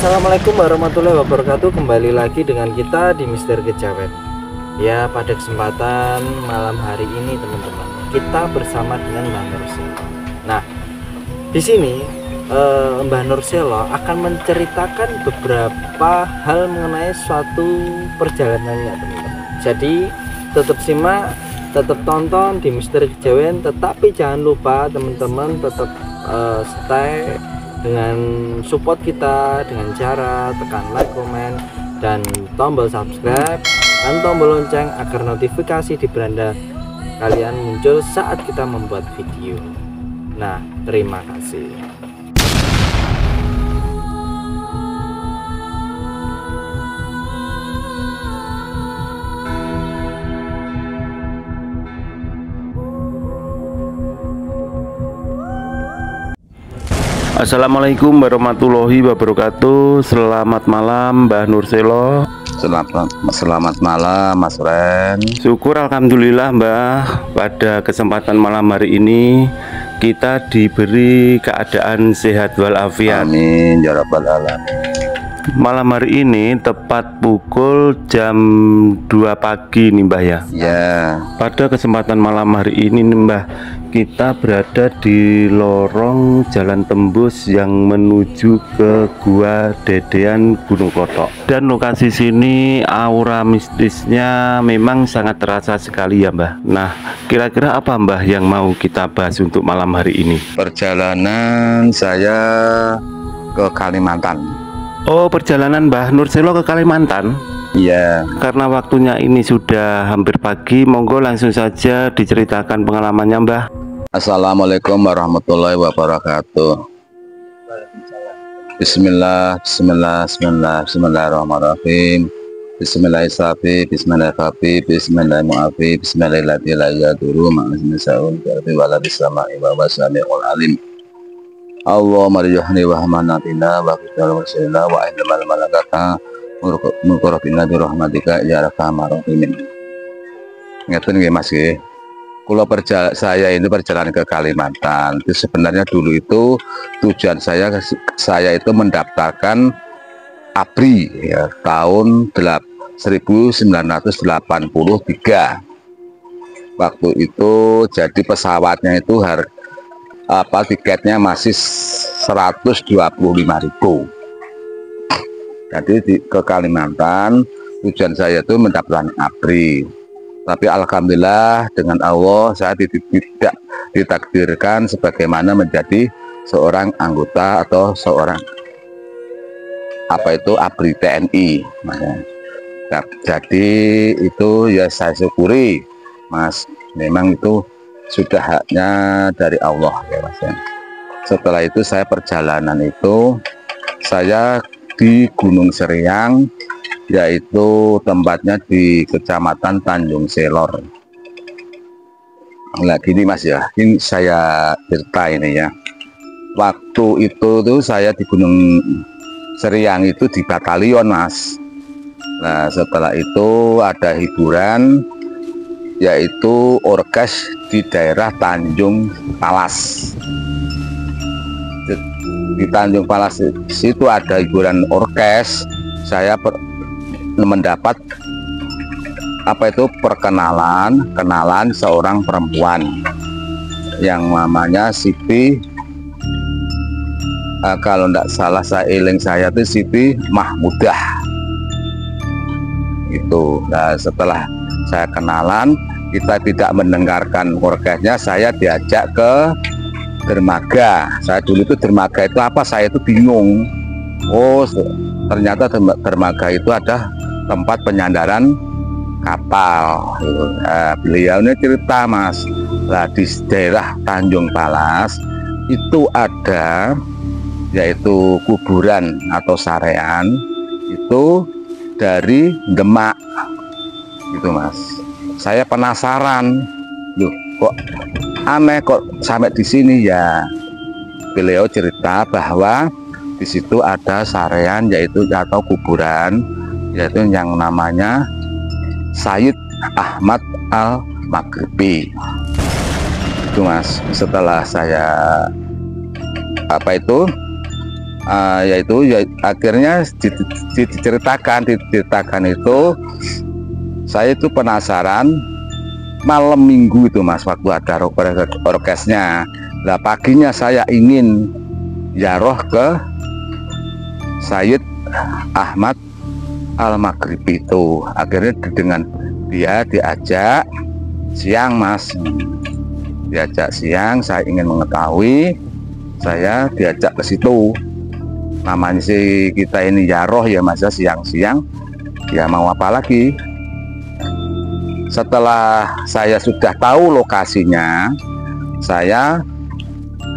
Assalamualaikum warahmatullahi wabarakatuh. Kembali lagi dengan kita di Mister Kejawen. Ya, pada kesempatan malam hari ini teman-teman, kita bersama dengan Mbah Nurselo. Nah, di sini Mbah Nurselo akan menceritakan beberapa hal mengenai suatu perjalanannya teman-teman. Jadi tetap simak, tetap tonton di Mister Kejawen, tetapi jangan lupa teman-teman tetap stay dengan support kita dengan cara tekan like, komen, dan tombol subscribe dan tombol lonceng agar notifikasi di beranda kalian muncul saat kita membuat video. Nah, terima kasih. Assalamualaikum warahmatullahi wabarakatuh. Selamat malam Mbah Nurselo. Selamat malam Mas Ren. Syukur alhamdulillah Mbah, pada kesempatan malam hari ini kita diberi keadaan sehat walafiat. Amin ya rabbal alamin. Malam hari ini tepat pukul jam 2 pagi nih Mbah ya. Ya. Pada kesempatan malam hari ini nih Mbah, kita berada di lorong jalan tembus yang menuju ke Gua Dedean Gunung Klothok. Dan lokasi sini aura mistisnya memang sangat terasa sekali ya Mbah. Nah, kira-kira apa Mbah yang mau kita bahas untuk malam hari ini? Perjalanan saya ke Kalimantan. Oh, perjalanan Mbah Nurselo ke Kalimantan? Iya. Karena waktunya ini sudah hampir pagi, monggo langsung saja diceritakan pengalamannya Mbah. Assalamualaikum warahmatullahi wabarakatuh. Bismillahirrahmanirrahim. Bismillahirrahmanirrahim. Bismillahirrahmanirrahim. Bismillahirrahmanirrahim. Bismillahirrahmanirrahim. Allahumma riyahni wa hamanatina wa qidal wasilina wa ahlimal malakata mengkorobina birahmatika ya arhamar rahimin. Ngeten nggih Mas nggih. Saya ini perjalanan ke Kalimantan. Itu sebenarnya dulu itu tujuan saya itu mendaftarkan ABRI ya, tahun 1983. Waktu itu jadi pesawatnya itu tiketnya masih 125.000. Jadi ke Kalimantan tujuan saya itu mendapatkan ABRI. Tapi alhamdulillah dengan Allah saya tidak ditakdirkan sebagaimana menjadi seorang anggota atau seorang ABRI TNI. Nah, jadi itu ya saya syukuri Mas, memang itu sudah haknya dari Allah ya Mas ya. Setelah itu saya perjalanan itu saya di Gunung Seriang, yaitu tempatnya di Kecamatan Tanjung Selor. Nah gini Mas ya, ini saya cerita ini ya. Waktu itu tuh saya di Gunung Seriang itu di batalion Mas. Nah setelah itu ada hiburan, yaitu orkes di daerah Tanjung Palas. Di Tanjung Palas itu ada hiburan orkes. Saya mendapat kenalan seorang perempuan yang namanya Siti, kalau tidak salah saya itu Siti Mahmudah itu. Nah setelah saya kenalan, kita tidak mendengarkan orkesnya, saya diajak ke dermaga. Saya dulu itu dermaga itu apa, saya itu bingung. Oh ternyata dermaga itu ada tempat penyandaran kapal. Nah, beliau ini cerita Mas, nah, di daerah Tanjung Palas itu ada yaitu kuburan atau sarean itu dari Demak gitu Mas. Saya penasaran, loh kok aneh kok sampai di sini ya. Beliau cerita bahwa di situ ada sarean yaitu atau kuburan yaitu yang namanya Sayyid Ahmad Al-Maghribi. Itu Mas, setelah saya yaitu ya, akhirnya diceritakan itu saya itu penasaran malam minggu itu Mas, waktu ada orkesnya. Nah paginya saya ingin ziarah ke Sayyid Ahmad Al-Maghribi itu. Akhirnya dengan dia diajak siang Mas, diajak siang, saya ingin mengetahui, saya diajak ke situ. Namanya sih kita ini ziarah ya Mas, siang-siang ya mau apa lagi. Setelah saya sudah tahu lokasinya, saya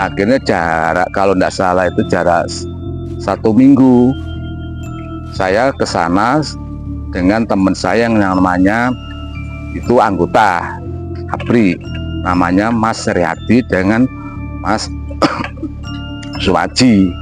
akhirnya jarak, kalau tidak salah itu jarak 1 minggu, saya ke sana dengan teman saya yang namanya itu anggota ABRI, namanya Mas Riyadi dengan Mas Suwaji.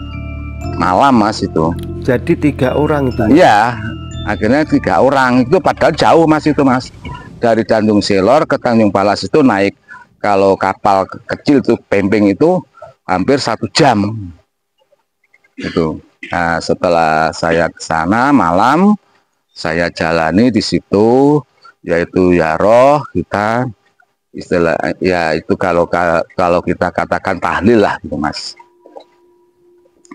Malam Mas itu. Jadi 3 orang itu? Iya, akhirnya 3 orang itu, padahal jauh Mas itu Mas. Dari Tanjung Selor ke Tanjung Palas itu naik, kalau kapal kecil tuh pemping itu hampir 1 jam itu. Nah, setelah saya ke sana malam, saya jalani di situ, yaitu ziarah, kita istilah ya itu kalau kita katakan tahlil lah gitu Mas.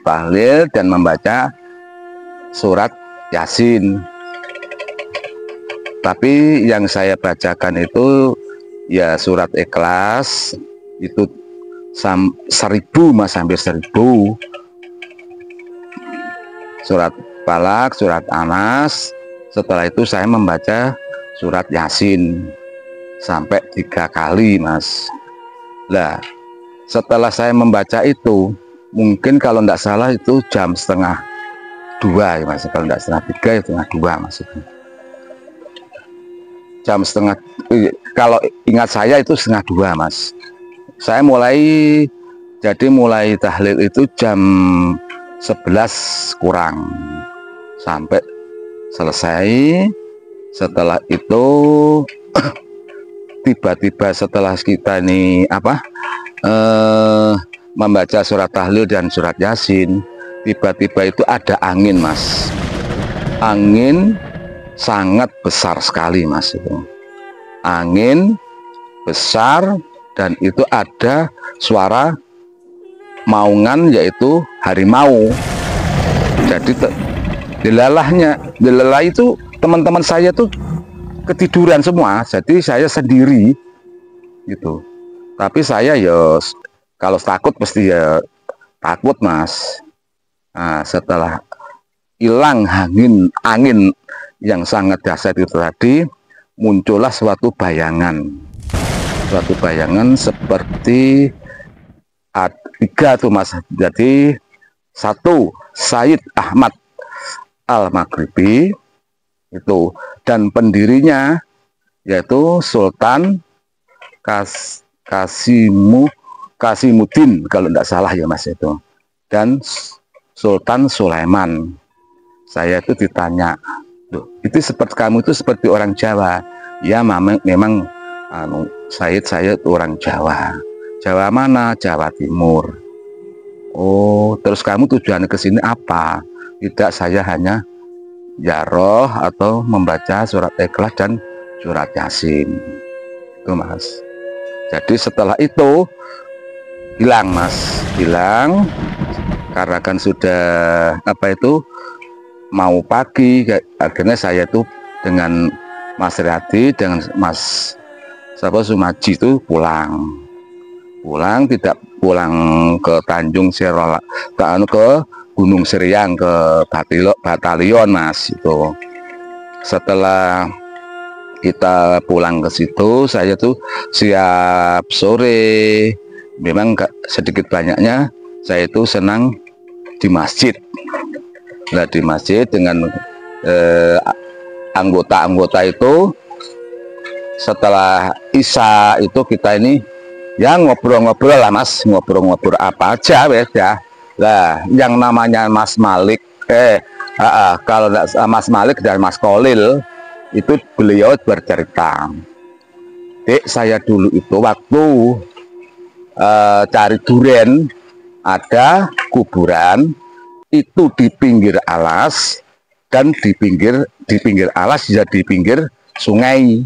Tahlil dan membaca surat Yasin. Tapi yang saya bacakan itu ya surat Ikhlas itu 1000 Mas, hampir 1000. Surat Falak, surat Anas. Setelah itu saya membaca surat Yasin sampai 3 kali Mas. Lah setelah saya membaca itu, mungkin kalau tidak salah itu jam 1:30 ya Mas, kalau tidak setengah 3 ya 1:30 Mas itu. Jam setengah, kalau ingat saya itu 1:30 Mas. Saya mulai tahlil itu jam 11 kurang sampai selesai. Setelah itu tiba-tiba setelah kita ini membaca surat tahlil dan surat Yasin, tiba-tiba itu ada angin Mas. Angin sangat besar sekali Mas itu. Angin besar dan itu ada suara maungan, yaitu harimau. Jadi dilalah itu teman-teman saya tuh ketiduran semua, jadi saya sendiri gitu. Tapi saya ya kalau takut pasti ya takut Mas. Nah, setelah hilang angin yang sangat dahsyat itu tadi, muncullah suatu bayangan seperti 3 tuh Mas. Jadi 1 Sayyid Ahmad Al-Maghribi itu, dan pendirinya yaitu Sultan Kasimuddin kalau tidak salah ya Mas itu, dan Sultan Sulaiman. Saya itu ditanya, itu seperti kamu itu seperti orang Jawa. Ya memang saya itu orang Jawa. Jawa mana? Jawa Timur. Oh, terus kamu tujuan ke sini apa? Tidak, saya hanya ziarah atau membaca surat Ikhlas dan surat Yasin. Itu Mas. Jadi setelah itu hilang Mas, hilang karena kan sudah mau pagi. Akhirnya saya tuh dengan Mas Riyadi dengan Mas Sumaji itu pulang, tidak pulang ke Tanjung Selor, ke Gunung Seriang, ke Batalion Mas itu. Setelah kita pulang ke situ, saya tuh siap sore, memang sedikit banyaknya saya itu senang di masjid. Nah, di masjid dengan anggota-anggota itu, setelah Isya itu kita ini ya ngobrol-ngobrol lah Mas, ngobrol-ngobrol apa aja ya. Lah yang namanya Mas Malik kalau Mas Malik dan Mas Kolil itu beliau bercerita, Dek, saya dulu itu waktu cari duren, ada kuburan itu di pinggir alas, dan di pinggir alas ya di pinggir sungai.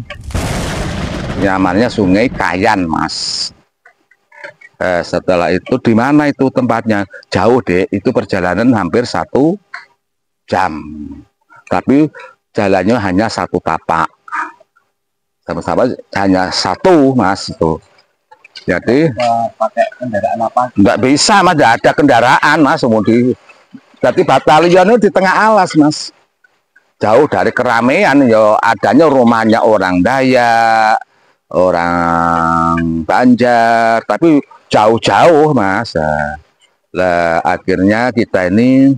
Namanya Sungai Kayan, Mas. Setelah itu di mana itu tempatnya? Jauh, Dek. Itu perjalanan hampir 1 jam. Tapi jalannya hanya 1 tapak. Sama-sama hanya 1, Mas, itu. Jadi pakai kendaraan apa? nggak bisa, Mas. Nggak ada kendaraan, Mas. Kemudian jadi batalion itu di tengah alas, Mas. Jauh dari keramaian, ya adanya rumahnya orang Dayak, orang Banjar, tapi jauh-jauh, Mas. Nah, akhirnya kita ini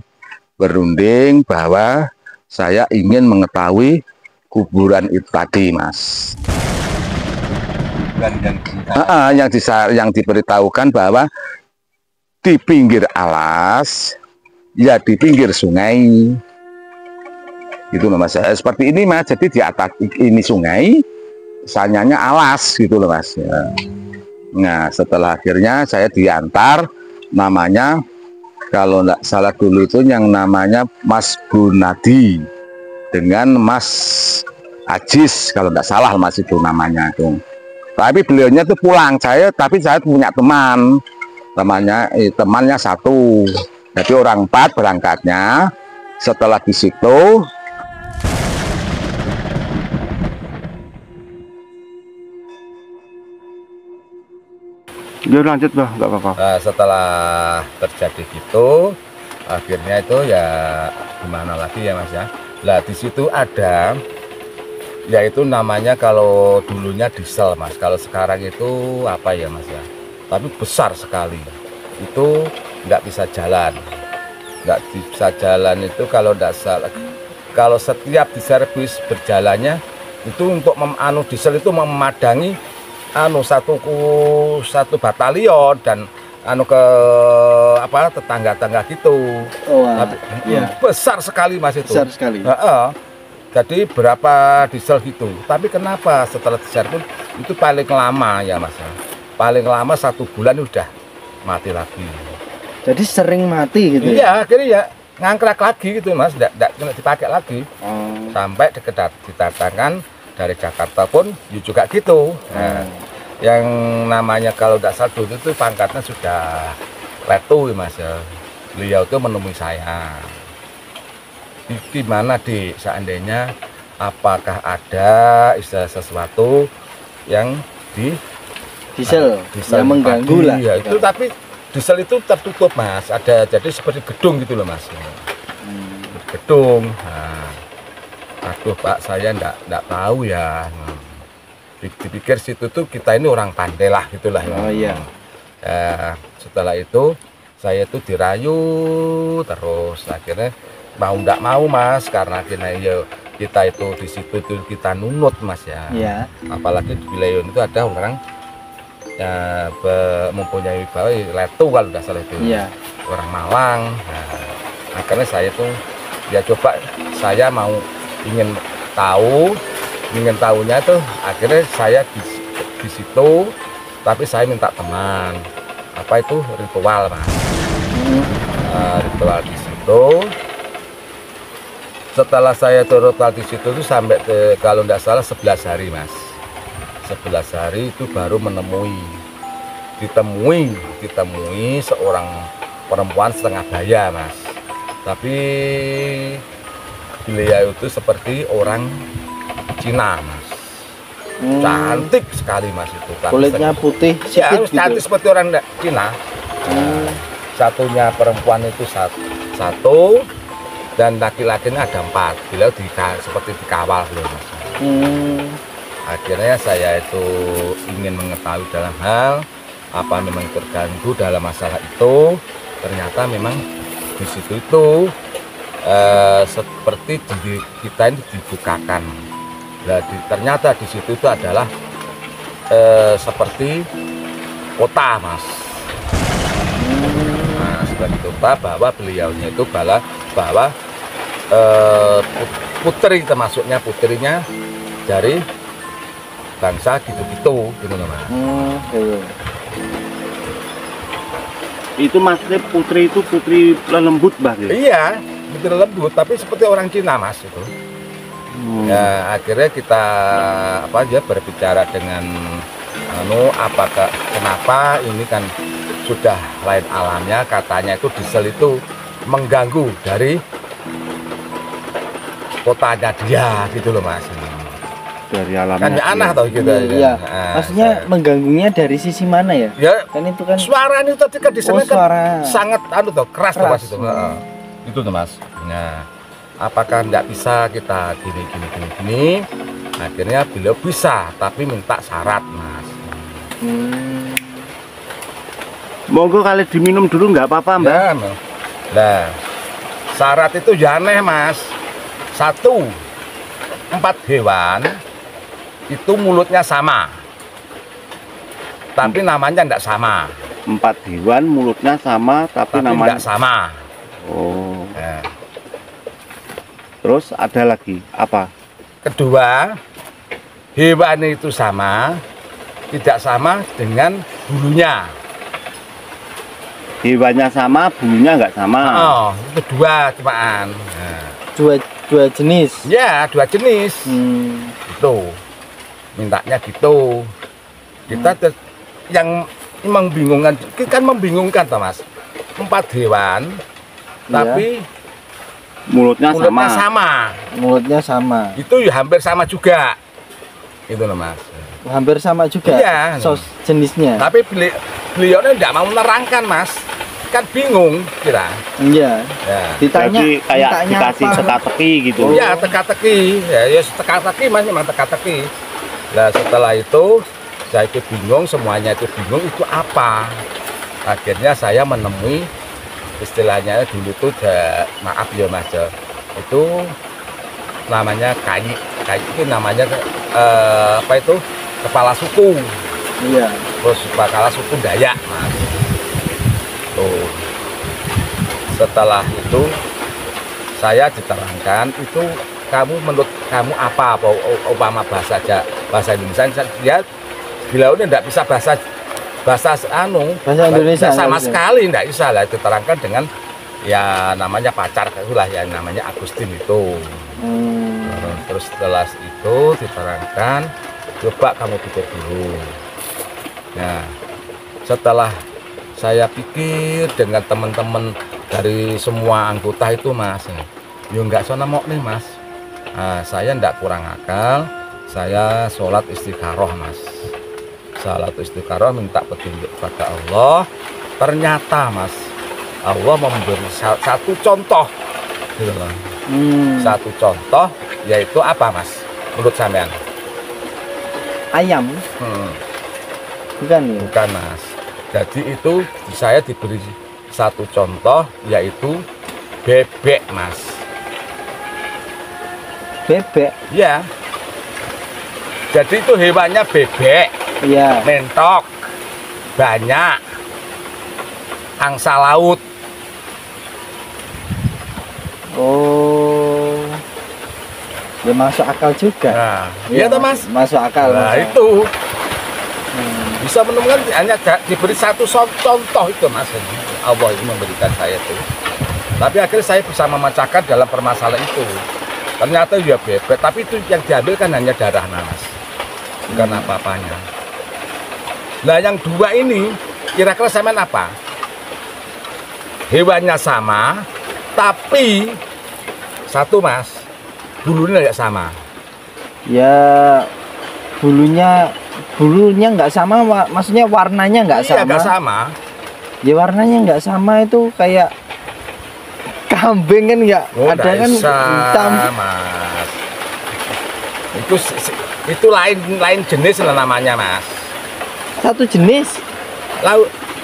berunding bahwa saya ingin mengetahui kuburan itu tadi, Mas. Yang diberitahukan bahwa di pinggir alas, ya di pinggir sungai. Gitu loh, Mas. Seperti ini, Mas. Jadi di atas ini sungai, sananya alas gitu loh, Mas. Nah, setelah akhirnya saya diantar, namanya kalau nggak salah dulu itu yang namanya Mas Gunadi dengan Mas Ajis, kalau nggak salah, Mas, itu namanya itu. Tapi beliaunya tuh pulang, tapi saya punya teman, temannya 1. Jadi orang 4 berangkatnya. Setelah di situ Ya lanjut, Bah, nggak apa-apa. Nah, setelah terjadi gitu, akhirnya itu ya gimana lagi ya, Mas ya. Lah di situ ada, yaitu namanya kalau dulunya diesel, Mas. Kalau sekarang itu apa ya, Mas ya. Tapi besar sekali. Itu nggak bisa jalan. Nggak bisa jalan itu kalau nggak salah. Kalau setiap diservis berjalannya itu untuk diesel itu memadangi satu batalion dan ke tetangga-tangga gitu. Besar sekali, Mas, itu. Besar sekali. Jadi berapa diesel gitu. Tapi kenapa setelah diservis itu paling lama ya, Mas? Paling lama 1 bulan udah mati lagi. Jadi sering mati gitu. Iya, akhirnya ya ngangkrak lagi gitu, Mas. Nggak dipakai lagi. Sampai didatangkan dari Jakarta pun juga gitu. Nah, yang namanya kalau nggak salah dulu itu pangkatnya sudah letu, Mas. Beliau itu menemui saya. Di mana, Dik, seandainya apakah ada sesuatu yang diesel yang mengganggu lah. Ya, itu tapi diesel itu tertutup, Mas. Ada jadi seperti gedung gitu loh, Mas. Gedung. Nah, aduh, Pak, saya enggak tahu ya. Dipikir situ tuh kita ini orang pandai lah gitulah. Oh iya. Setelah itu saya itu dirayu terus, akhirnya mau enggak mau, Mas, karena kita itu di situ tuh kita nunut, Mas ya. Iya. Apalagi di wilayah itu ada orang mempunyai wibawa letu kalau tidak salah itu. Iya. Orang Malang. Nah, akhirnya saya tuh ya coba, saya ingin tahunya tuh, akhirnya saya di situ, tapi saya minta teman. Apa itu ritual, Mas? Ritual di situ. Setelah saya ritual di situ tuh sampai kalau tidak salah 11 hari, Mas. 11 hari itu baru ditemui seorang perempuan setengah baya, Mas. Tapi beliau itu seperti orang Cina, Mas. Cantik sekali, Mas, itu. Kulitnya putih, ya, gitu. cantik seperti orang Cina. Satunya perempuan itu satu dan laki-lakinya ada 4. Beliau seperti dikawal, Mas. Akhirnya saya itu ingin mengetahui dalam hal apa memang terganggu dalam masalah itu. Ternyata memang di situ itu seperti kita ini dibukakan. Nah, ternyata di situ itu adalah seperti kota, Mas. Nah, seperti kota, bahwa beliaunya itu bahwa putri, termasuknya putrinya dari bangsa gitu, Mas. Itu maksudnya putri itu putri lembut Mbah ya? Iya, putri lembut, tapi seperti orang Cina Mas itu. Ya akhirnya kita berbicara dengan apakah kenapa ini kan sudah lain alamnya, katanya itu diesel itu mengganggu dari kotanya dia gitu loh Mas. Dari alamnya Kan aneh tau gitu. Iya. Maksudnya mengganggunya dari sisi mana ya? Ya Kan itu kan suara ini tadi kan di sana kan suara. sangat keras tuh Mas itu. Itu tuh Mas. Nah, apakah tidak bisa kita gini. Akhirnya beliau bisa, tapi minta syarat Mas. Monggo kali diminum dulu nggak apa-apa Mbak. Ya, nah, syarat itu ya aneh Mas. 1, 4 hewan itu mulutnya sama, tapi namanya tidak sama. 4 hewan mulutnya sama tapi namanya tidak sama. Oh. Nah, Terus ada lagi apa? kedua, hewan itu sama, tidak sama dengan bulunya. Hewannya sama, bulunya nggak sama. Oh, itu 2 cumaan. Nah, dua jenis. ya 2 jenis. Itu mintanya gitu. Kita yang membingungkan, kan membingungkan toh Mas. 4 hewan, tapi Mulutnya sama. Mulutnya sama. Itu ya hampir sama juga. Itu loh Mas. Hampir sama juga. Iya. Jenisnya. Tapi beliau tidak mau menerangkan Mas. Kan bingung kira. Iya. Ya. Ditanya Jadi kayak mintanya dikasih apa? teka-teki gitu. Ya teka-teki. Ya teka-teki Mas, memang teka-teki. Nah setelah itu saya itu bingung, semuanya itu bingung itu apa. Akhirnya saya menemui istilahnya dulu tuh maaf ya Mas, itu namanya kai itu namanya kepala suku. Iya. Terus kepala suku Dayak Mas. Tuh. Setelah itu saya diterangkan itu menurut kamu apa umpama bahasa Indonesia dia bila udah tidak bisa bahasa Indonesia sama bisa. sekali tidak bisa lah, diterangkan dengan ya namanya pacar itulah yang namanya Agustin itu. Terus setelah itu diterangkan, coba kamu pikir dulu. Nah setelah saya pikir dengan teman-teman dari semua anggota itu Mas, ya nggak sana mau nih Mas. Nah, saya ndak kurang akal, saya sholat istikharah Mas. Sholat istikharah minta petunjuk pada Allah. Ternyata Mas, Allah memberi satu contoh, gitu loh. Satu contoh yaitu apa Mas? Menurut sampean? Ayam. Bukan ya? Bukan Mas. Jadi itu saya diberi satu contoh yaitu bebek Mas. Bebek. Ya. Jadi itu hewannya bebek. Iya. Mentok. Banyak. Angsa laut. Oh. Ya masuk akal juga. Nah, iya toh Mas? Masuk akal. Nah, masuk. itu. Bisa menemukan hanya diberi satu contoh itu Mas. Allah itu memberikan saya itu. Tapi akhirnya saya bisa memecahkan dalam permasalahan itu. Ternyata ya bebek, tapi itu yang diambil kan hanya darah Mas. Bukan apa-apanya. Nah yang 2 ini kira-kira sampean apa? Hewannya sama, tapi satu Mas, bulunya tidak sama. Ya bulunya nggak sama, maksudnya warnanya nggak Iya, sama. nggak sama. Ya warnanya nggak sama, itu kayak kambing kan nggak ada kan hitam. Mas. Itu lain jenis lah namanya Mas. Satu jenis.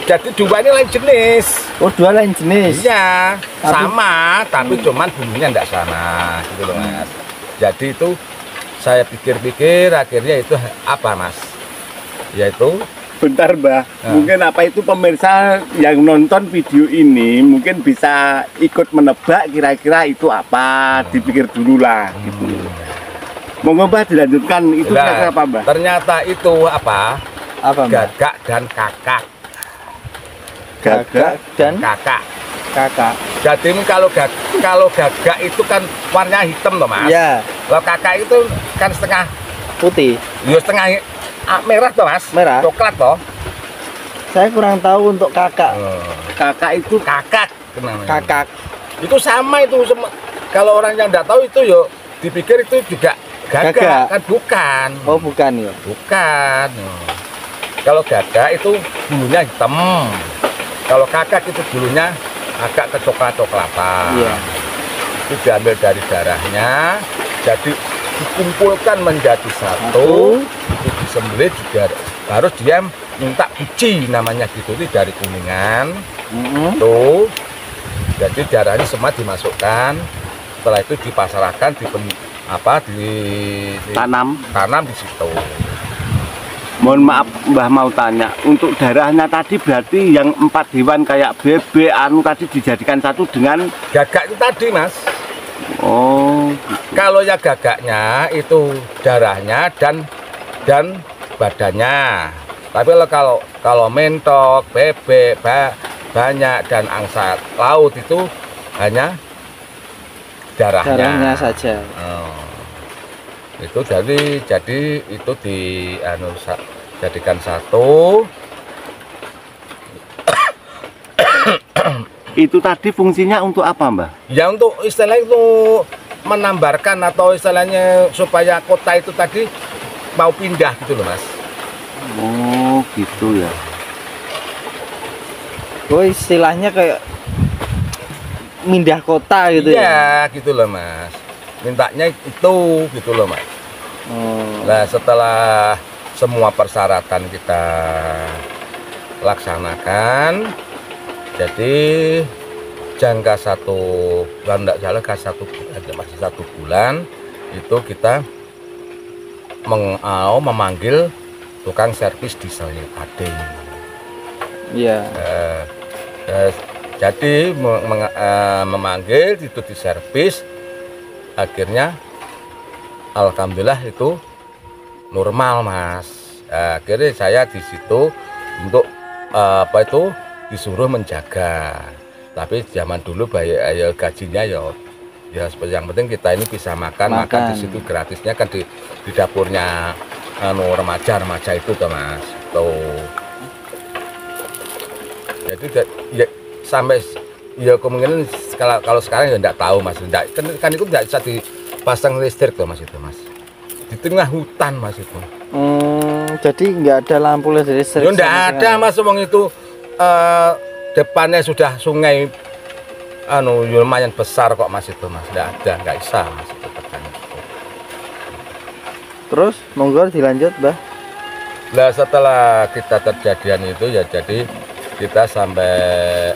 Jadi 2 ini lain jenis. Oh 2 lain jenis. Iya, Tapi- sama, tapi cuman bumbunya enggak sama, gitu loh Mas. Jadi itu saya pikir-pikir akhirnya itu apa Mas? Yaitu Bentar Mbah, Nah. mungkin apa itu pemirsa yang nonton video ini mungkin bisa ikut menebak kira-kira itu apa, dipikir dulu lah gitu. Monggo Mbah dilanjutkan, itu Nah, kira-kira apa Mbah? ternyata itu apa? Apa Mbak? Gagak dan kakak. Gagak dan kakak. kakak. Jadi kalau gagak itu kan warnanya hitam loh mas. Iya. Kalau kakak itu kan setengah Putih. ya setengah merah toh mas. Merah. Coklat toh. Saya kurang tahu untuk kakak. Kakak itu kakak. Kakak. Itu sama itu kalau orang yang nggak tahu itu yo dipikir itu juga gagak. Kan bukan. Oh bukan ya. Bukan. Kalau gagak itu bulunya hitam. Kalau kakak itu bulunya agak kecoklat-coklatan. Iya. Itu diambil dari darahnya, jadi dikumpulkan menjadi satu. Itu disembelih juga harus dia minta uji namanya gitu, itu dari kuningan. Tuh, jadi darahnya semua dimasukkan. Setelah itu dipasarkan, tanam di situ. Mohon maaf Mbah mau tanya, untuk darahnya tadi berarti yang 4 hewan kayak bebek anu tadi dijadikan satu dengan gagak itu tadi mas. Oh Kalau ya gagaknya itu darahnya dan badannya. Tapi kalau mentok, bebek, banyak dan angsa laut itu hanya darahnya saja. Itu jadi itu jadikan satu. itu tadi fungsinya untuk apa Mbah? Ya untuk istilahnya itu menambarkan atau istilahnya supaya kota itu tadi mau pindah gitu loh mas. Oh gitu ya. Oh istilahnya kayak mindah kota gitu ya? Iya gitu loh mas. Mintanya itu gitu loh mas. Oh. Nah setelah semua persyaratan kita laksanakan, jadi jangka 1 bulan, enggak salah masih 1 bulan itu kita memanggil tukang servis dieselnya tadi. Iya. Jadi memanggil itu diservis, akhirnya alhamdulillah itu normal mas. Akhirnya saya di situ untuk disuruh menjaga. Tapi zaman dulu gajinya ya seperti yang penting kita ini bisa makan di situ gratisnya kan di dapurnya remaja itu tuh mas. Tuh. Jadi ya, sampai ya kemungkinan kalau sekarang ya enggak tahu mas. Kan itu enggak bisa dipasang listrik tuh mas itu mas. Di tengah hutan mas itu. Jadi nggak ada lampu listrik. Ya enggak ada mas, wong itu depannya sudah sungai lumayan besar kok mas itu mas. Enggak bisa mas itu tekan. Terus monggo dilanjut Mbah. Nah setelah kita terjadian itu ya jadi kita sampai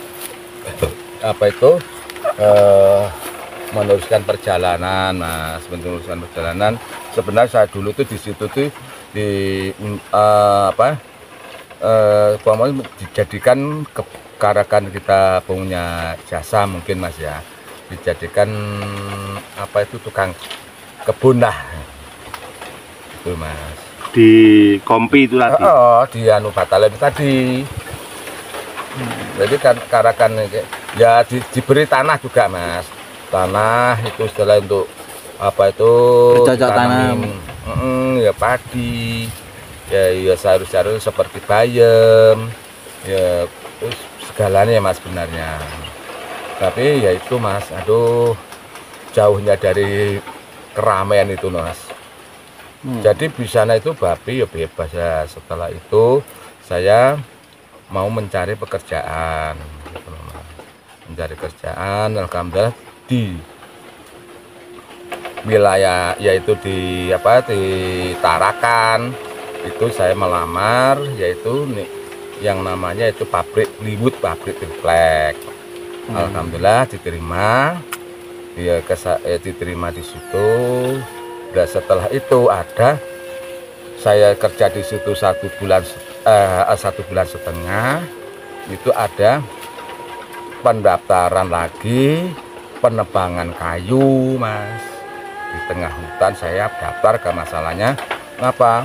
meneruskan perjalanan mas, sebenarnya saya dulu tuh di situ tuh dijadikan kekarakan kita punya jasa mungkin mas ya, dijadikan tukang kebun lah itu mas di Kompi itu tadi. Di Batalen tadi. Jadi kan karakan ya diberi tanah juga mas, tanah itu setelah untuk cocok tanam, ya padi, ya sayur-sayur seperti bayam, ya segalanya mas sebenarnya. Tapi ya itu mas, aduh jauhnya dari keramaian itu mas. Jadi di sana itu babi ya bebas ya. Setelah itu saya mau mencari pekerjaan, alhamdulillah di wilayah yaitu di Tarakan itu saya melamar, yaitu yang namanya itu pabrik plywood, pabrik triplek. Alhamdulillah diterima, diterima di situ. Dan setelah itu saya kerja di situ 1 bulan, 1,5 bulan, itu ada pendaftaran lagi penebangan kayu mas. Di tengah hutan saya daftar ke masalahnya apa?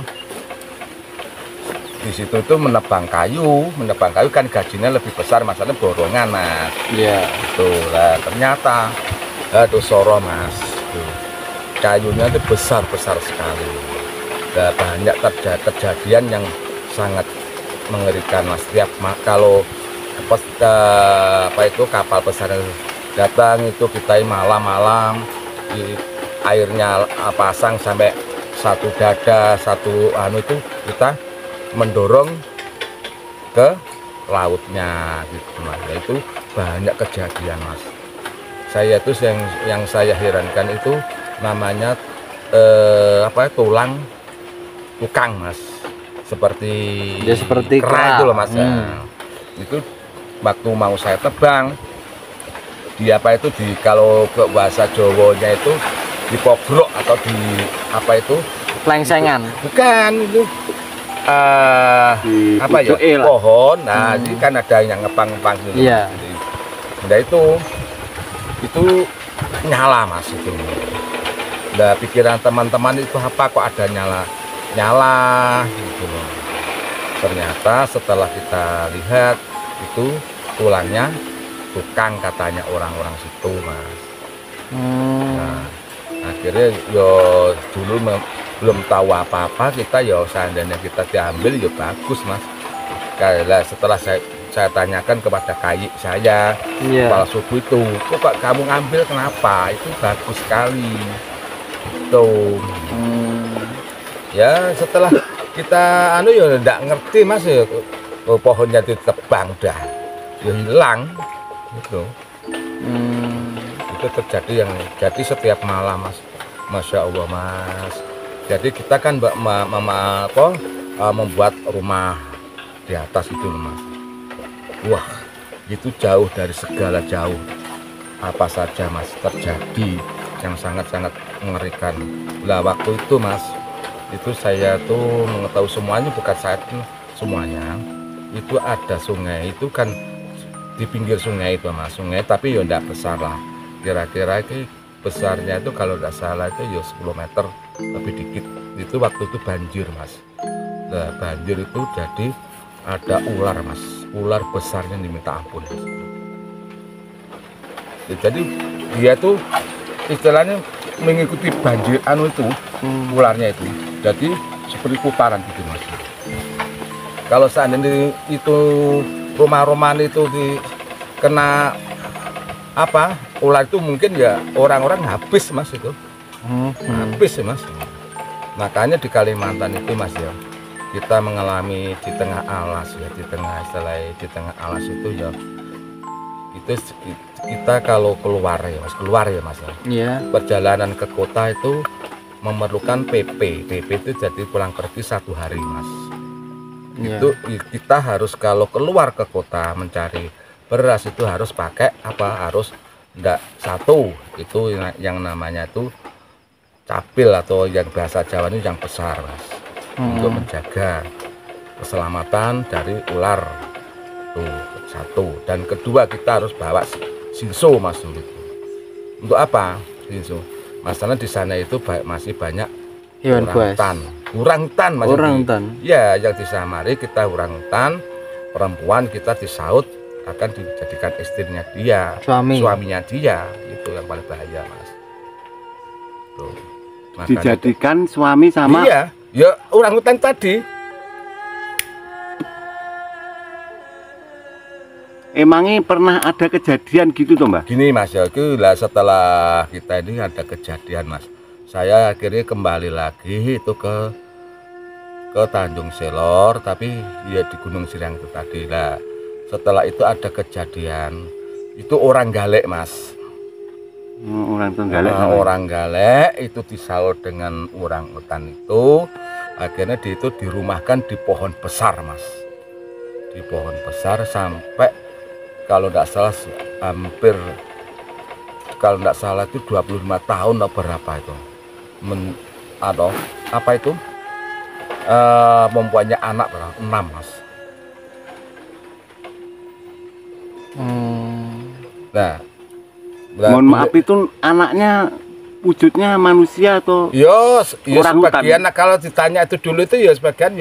di situ tuh menebang kayu kan gajinya lebih besar, masalahnya borongan mas. Iya. Itu lah ternyata aduh soro mas, tuh, kayunya itu besar sekali. Nah, banyak kejadian yang sangat mengerikan mas. Setiap kalau apa itu kapal besar datang itu kita malam-malam airnya pasang sampai satu dada, satu itu kita mendorong ke lautnya gitu mas. Itu banyak kejadian mas. Saya itu yang saya herankan itu namanya tulang tukang mas, seperti ya, seperti kera itu loh mas. Itu waktu mau saya tebang di kalau ke bahasa Jawanya itu dipobrok atau di pelengsengan. Bukan itu pohon. Nah ini kan ada yang ngepang-ngepang gitu. Iya. Nah itu nyala mas itu. Nah pikiran teman-teman itu apa kok ada nyala gitu loh. Ternyata setelah kita lihat itu tulangnya tukang katanya orang-orang situ mas. Nah akhirnya yo dulu belum tahu apa-apa kita, ya seandainya kita diambil ya bagus mas. Karena setelah saya tanyakan kepada kayi saya, kepala suku itu, kok kamu ngambil kenapa? Itu bagus sekali. Tuh. Ya setelah kita ya enggak ngerti mas ya, pohonnya ditebang dah, ya hilang gitu. Itu terjadi jadi setiap malam mas. Masya Allah mas. Jadi kita kan membuat rumah di atas itu mas. Wah itu jauh dari segala jauh apa saja mas terjadi yang sangat-sangat mengerikan. Lah waktu itu mas, itu saya tuh mengetahui semuanya, bukan saya semuanya. Itu ada sungai, itu kan di pinggir sungai itu mas, sungai tapi ya enggak besar lah. Kira-kira besarnya itu kalau nggak salah itu ya 10 meter lebih dikit. Itu waktu itu banjir mas. Nah banjir itu jadi ada ular mas, ular besarnya diminta ampun mas. Ya, jadi dia tuh istilahnya mengikuti banjir itu ularnya itu, jadi seperti puparan gitu mas. Kalau seandainya itu rumah-rumah itu kena ular itu mungkin ya orang-orang habis mas itu. Habis ya mas. Makanya di Kalimantan itu mas ya, kita mengalami di tengah alas ya, di tengah alas itu ya, itu kita kalau keluar ya mas ya. Perjalanan ke kota itu memerlukan PP itu jadi pulang pergi 1 hari mas. Itu kita harus kalau keluar ke kota mencari beras itu harus pakai harus enggak satu itu yang namanya itu capil atau yang bahasa Jawa ini yang besar mas, untuk menjaga keselamatan dari ular tuh satu, dan kedua kita harus bawa sinso mas gitu. Untuk apa sinso? Masalah di sana itu masih banyak orangutan mas. Ya yang disamari kita orangutan, perempuan kita disaut akan dijadikan istrinya dia, suaminya dia, itu yang paling bahaya mas. Tuh. Dijadikan suami sama? Iya, ya orangutan tadi. Emangnya pernah ada kejadian gitu toh mbak? Gini mas ya, setelah kita ini ada kejadian mas, saya akhirnya kembali lagi itu ke Tanjung Selor, tapi ya di Gunung Sirang itu tadi lah. Setelah itu ada kejadian, itu orang galek mas. Orang galek itu disaut dengan orangutan itu, akhirnya itu dirumahkan di pohon besar mas, di pohon besar sampai kalau tidak salah hampir itu 25 tahun atau berapa itu mempunyai anak 6 mas. Nah mohon maaf itu anaknya wujudnya manusia atau sebagian kalau ditanya itu dulu itu ya sebagian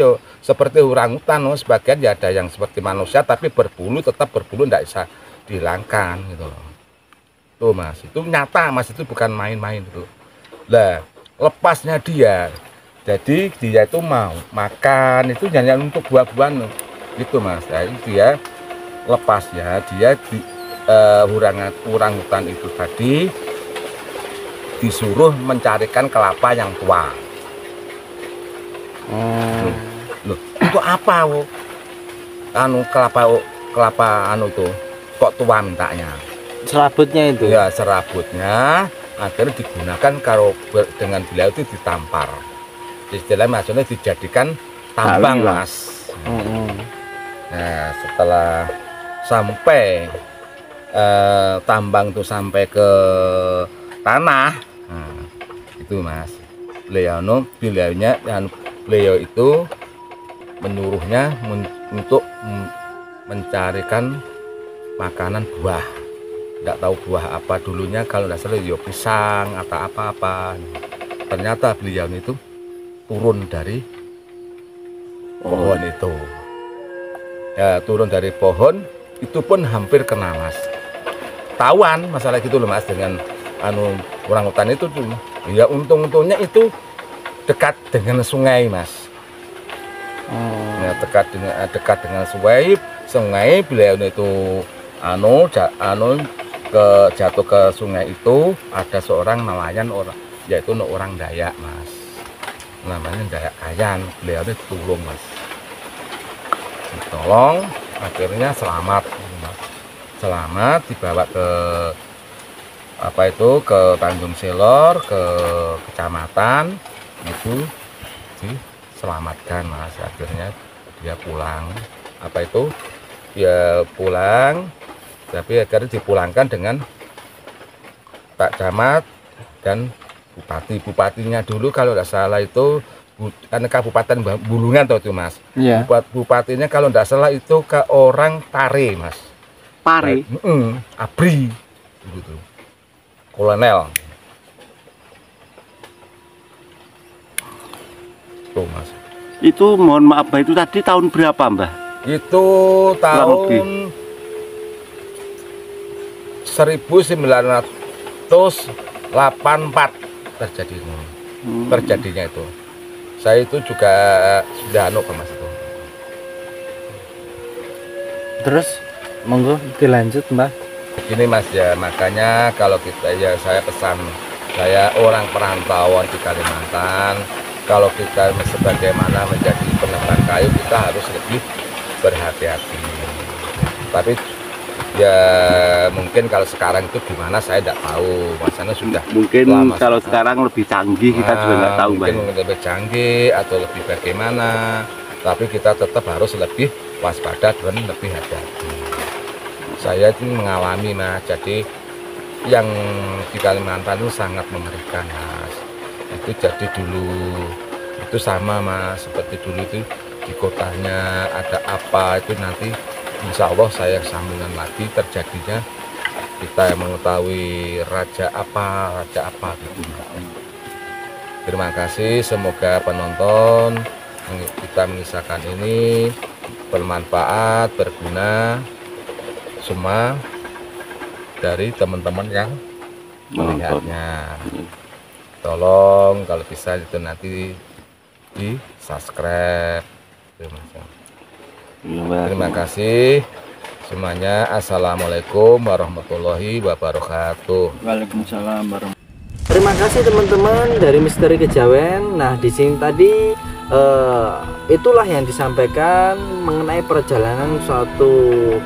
seperti orangutan, sebagian ya ada yang seperti manusia tapi berbulu, tetap berbulu, tidak bisa dihilangkan gitu loh. Tuh Mas, itu nyata Mas, itu bukan main-main tuh. Lah, lepasnya dia, jadi dia itu mau makan itu hanya untuk buah-buahan gitu Mas. Nah, dia lepasnya dia di orangutan itu tadi disuruh mencarikan kelapa yang tua. Loh, itu apa wo? Kelapa itu kok tua mintanya? Serabutnya itu ya, serabutnya akhirnya digunakan kalau dengan beliau itu ditampar, istilahnya maksudnya dijadikan tambang Mas. Nah, setelah sampai tambang itu sampai ke tanah, nah, itu Mas, beliau itu menyuruhnya untuk mencarikan makanan buah. Tidak tahu buah apa dulunya, kalau tidak salah ya pisang atau apa-apa. Ternyata beliau itu turun dari pohon itu. Ya, turun dari pohon itu pun hampir kena Mas. Tawan masalah gitu loh Mas, dengan orangutan itu tuh. Ya untung-untungnya itu dekat dengan sungai Mas. Ya, dekat dengan sungai beliau itu jatuh ke sungai itu, ada seorang nelayan yaitu orang Dayak Mas, namanya Dayak Kayan. Beliau itu tolong Mas, ditolong, akhirnya selamat Mas. Selamat dibawa ke ke Tanjung Selor, ke kecamatan itu diselamatkan Mas. Akhirnya dia pulang, dia pulang, tapi akhirnya dipulangkan dengan Pak Camat dan Bupatinya dulu kalau tidak salah itu karena Kabupaten Bulungan tuh itu Mas. Iya. Bupatinya kalau tidak salah itu ke orang Pare Mas. Pare. Abri gitu. Kolonel. Tuh Mas. Itu mohon maaf Mbah, itu tadi tahun berapa Mbah? Itu tahun 1984 terjadinya itu. Saya itu juga sudah ke Mas itu. Terus monggo dilanjut Mbah. Ini Mas ya, makanya kalau kita ya, saya pesan, saya orang perantauan di Kalimantan, kalau kita sebagaimana menjadi penebang kayu kita harus lebih berhati-hati. Tapi ya mungkin kalau sekarang itu gimana saya tidak tahu, masanya sudah mungkin lama, kalau sekarang lebih canggih, kita juga nggak tahu mungkin lebih canggih atau lebih bagaimana, tapi kita tetap harus lebih waspada dan lebih hati-hati. Saya itu mengalami Mas, jadi yang di Kalimantan itu sangat mengerikan Mas. Itu jadi dulu itu sama Mas, seperti dulu itu di kotanya ada apa itu nanti insya Allah saya sambungan lagi terjadinya, kita mengetahui raja apa gitu. Terima kasih, semoga penonton kita mengisahkan ini bermanfaat, berguna semua dari teman-teman yang melihatnya. Tolong kalau bisa itu nanti di subscribe. Terima kasih semuanya. Assalamualaikum warahmatullahi wabarakatuh. Waalaikumsalam warahmatullahi. Terima kasih teman-teman dari Misteri Kejawen. Nah di sini tadi itulah yang disampaikan mengenai suatu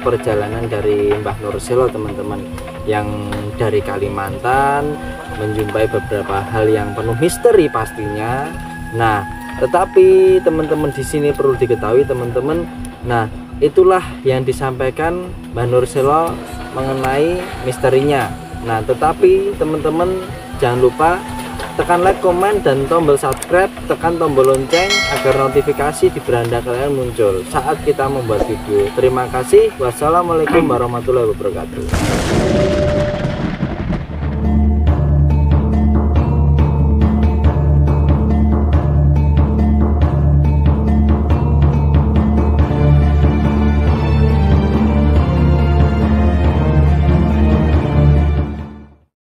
perjalanan dari Mbah Nursilo teman-teman, yang dari Kalimantan menjumpai beberapa hal yang penuh misteri pastinya. Nah tetapi teman-teman di sini perlu diketahui teman-teman, nah itulah yang disampaikan Mbah Nursilo mengenai misterinya. Nah tetapi teman-teman jangan lupa tekan like, komen, dan tombol subscribe, tekan tombol lonceng agar notifikasi di beranda kalian muncul saat kita membuat video. Terima kasih. Wassalamualaikum warahmatullahi wabarakatuh.